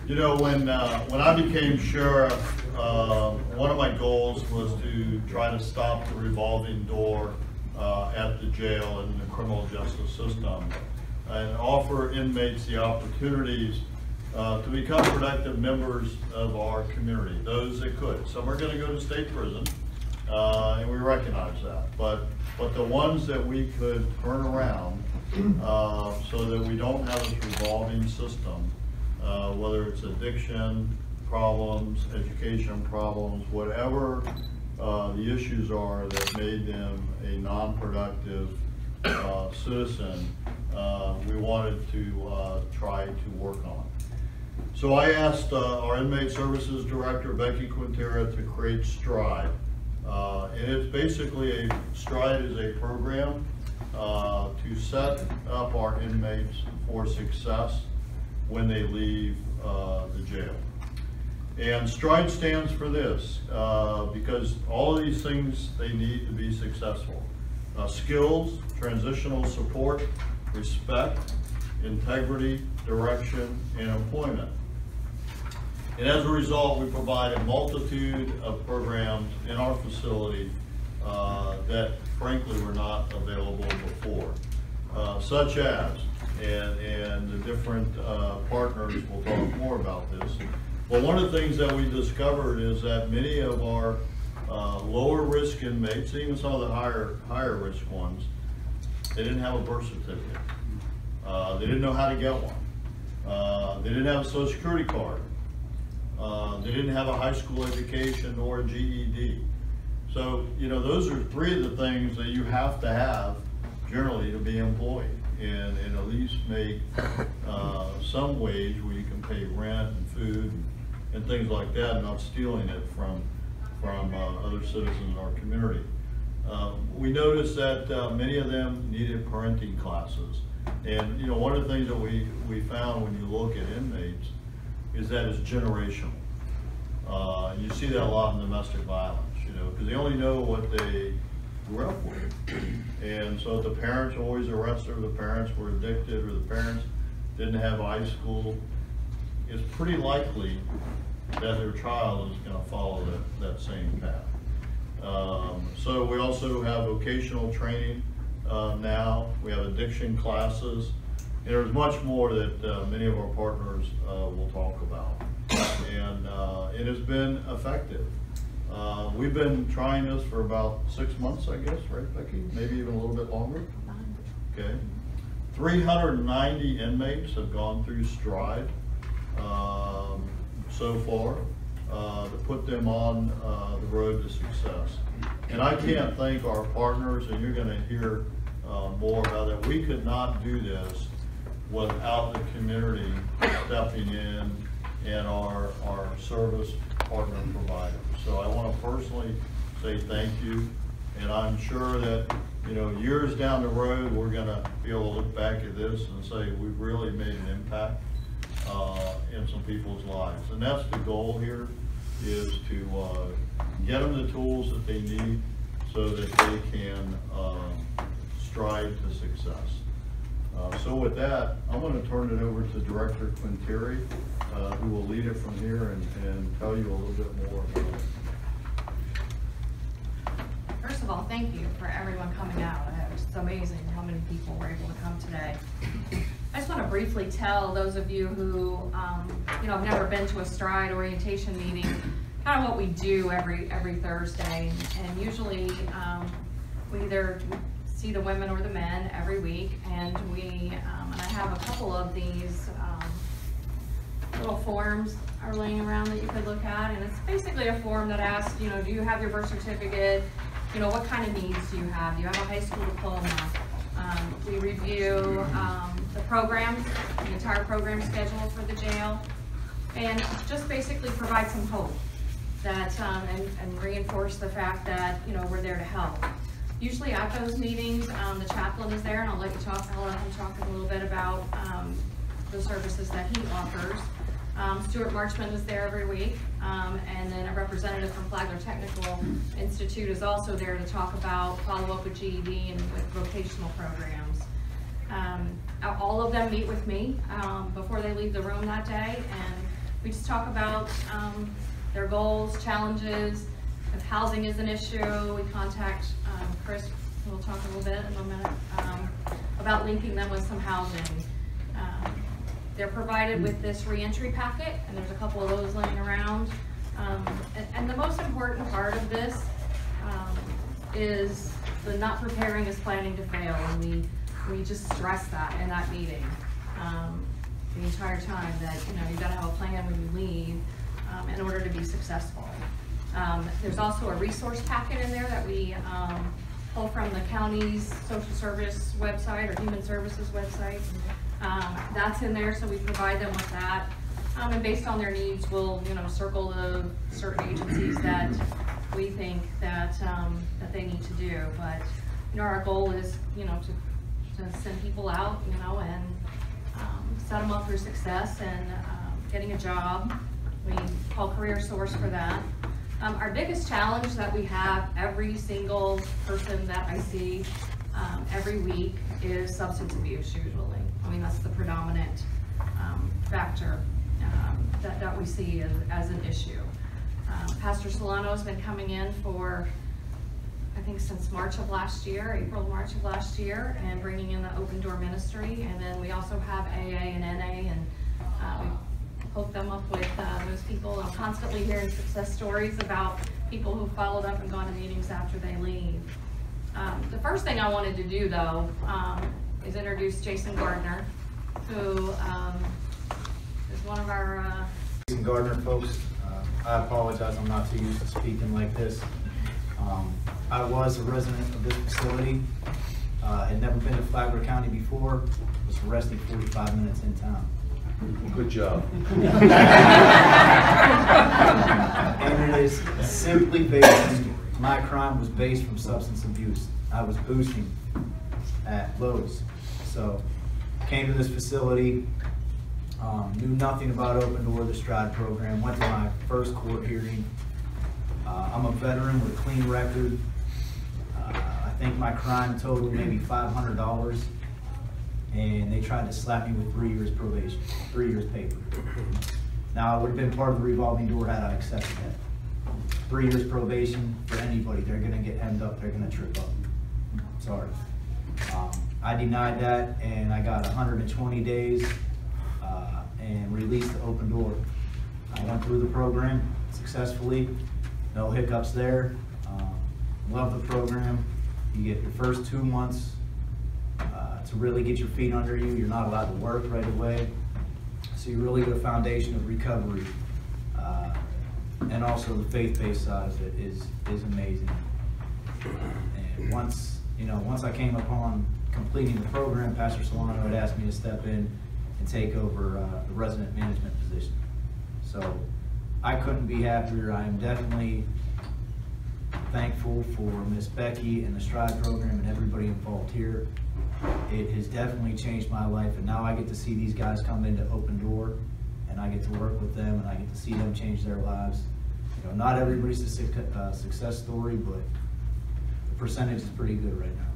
You know, when I became sheriff, one of my goals was to try to stop the revolving door at the jail and the criminal justice system, and offer inmates the opportunities to become productive members of our community, those that could. Some are going to go to state prison, and we recognize that. But the ones that we could turn around so that we don't have this revolving system, whether it's addiction problems, education problems, whatever the issues are that made them a non-productive citizen, we wanted to try to work on. So I asked our Inmate Services Director, Becky Quintera, to create STRIDE. And it's basically STRIDE is a program to set up our inmates for success when they leave the jail. And STRIDE stands for this, because all of these things they need to be successful. Skills, transitional support, respect, integrity, direction, and employment. And as a result, we provide a multitude of programs in our facility that frankly were not available before, such as, and the different partners will talk more about this, but one of the things that we discovered is that many of our lower risk inmates, even some of the higher risk ones, they didn't have a birth certificate. They didn't know how to get one. They didn't have a Social Security card. They didn't have a high school education or a GED. So, you know, those are three of the things that you have to have generally to be employed and at least make some wage where you can pay rent and food and things like that, not stealing it from other citizens in our community. We noticed that many of them needed parenting classes. And, you know, one of the things that we found when you look at inmates is that it's generational. You see that a lot in domestic violence, you know, because they only know what they grew up with. And so if the parents are always arrested, or the parents were addicted, or the parents didn't have high school, it's pretty likely that their child is going to follow that same path. So we also have vocational training now. We have addiction classes. And there's much more that many of our partners will talk about. And it has been effective. We've been trying this for about 6 months, I guess, right, Becky? Maybe even a little bit longer? Okay. 390 inmates have gone through STRIDE so far to put them on the road to success. And I can't thank our partners, and you're going to hear more about that. We could not do this without the community stepping in and our service partner providers. So I want to personally say thank you, and I'm sure that, you know, years down the road we're going to be able to look back at this and say we've really made an impact in some people's lives. And that's the goal here, is to get them the tools that they need so that they can strive to success. So with that, I'm going to turn it over to Director Quintera, who will lead it from here and tell you a little bit more about it. First of all, thank you for everyone coming out. It's amazing how many people were able to come today. I just want to briefly tell those of you who you know, have never been to a STRIDE orientation meeting, kind of what we do every Thursday. And usually we either see the women or the men every week, and and I have a couple of these little forms are laying around that you could look at, and it's basically a form that asks, you know, do you have your birth certificate? You know, what kind of needs do you have? Do you have a high school diploma? We review the programs, the entire program schedule for the jail, and just basically provide some hope that and reinforce the fact that, you know, we're there to help. Usually at those meetings, the chaplain is there, and I'll let him talk a little bit about the services that he offers. Stuart Marchman is there every week, and then a representative from Flagler Technical Institute is also there to talk about follow-up with GED and with vocational programs. All of them meet with me before they leave the room that day, and We just talk about their goals, challenges. If housing is an issue, we contact Chris, who will talk a little bit in a minute, about linking them with some housing. They're provided with this reentry packet, and there's a couple of those laying around. And the most important part of this is the not preparing is planning to fail, and we just stress that in that meeting the entire time, that you got to have a plan when you leave in order to be successful. There's also a resource packet in there that we pull from the county's social service website or human services website. That's in there, so we provide them with that. And based on their needs, we'll circle the certain agencies that we think that they need to do. But our goal is to send people out and set them up for success and getting a job. We call Career Source for that. Our biggest challenge that we have, every single person that I see every week, is substance abuse usually. I mean, that's the predominant factor that we see as an issue. Pastor Solano has been coming in for, I think, since March of last year, March of last year, and bringing in the open door ministry. And then we also have AA and NA, and we hook them up with those people. I'm constantly hearing success stories about people who followed up and gone to meetings after they leave. The first thing I wanted to do, though, is introduce Jason Gardner, who is one of our... Jason Gardner, folks. I apologize, I'm not too used to speaking like this. I was a resident of this facility. Had never been to Flagler County before. Was arrested 45 minutes in town. Good job. And it is simply based, my crime was based from substance abuse. I was boosting at Lowe's. So, came to this facility, knew nothing about Open Door, the Stride program, went to my first court hearing. I'm a veteran with a clean record. I think my crime totaled maybe $500, and they tried to slap me with 3 years probation, 3 years paper. Now, I would have been part of the revolving door had I accepted that. 3 years probation for anybody, they're gonna get hemmed up, they're gonna trip up. Sorry. I denied that, and I got 120 days and released the Open Door. I went through the program successfully, no hiccups there. Love the program. You get the first 2 months to really get your feet under you. You're not allowed to work right away. So you really get a foundation of recovery. And also the faith-based side of it is amazing. And once I came upon completing the program, Pastor Solano had asked me to step in and take over the resident management position. So I couldn't be happier. I am definitely thankful for Miss Becky and the Stride program and everybody involved here. It has definitely changed my life, and now I get to see these guys come into Open Door, and I get to work with them, and I get to see them change their lives. Not everybody's a success story, but the percentage is pretty good right now.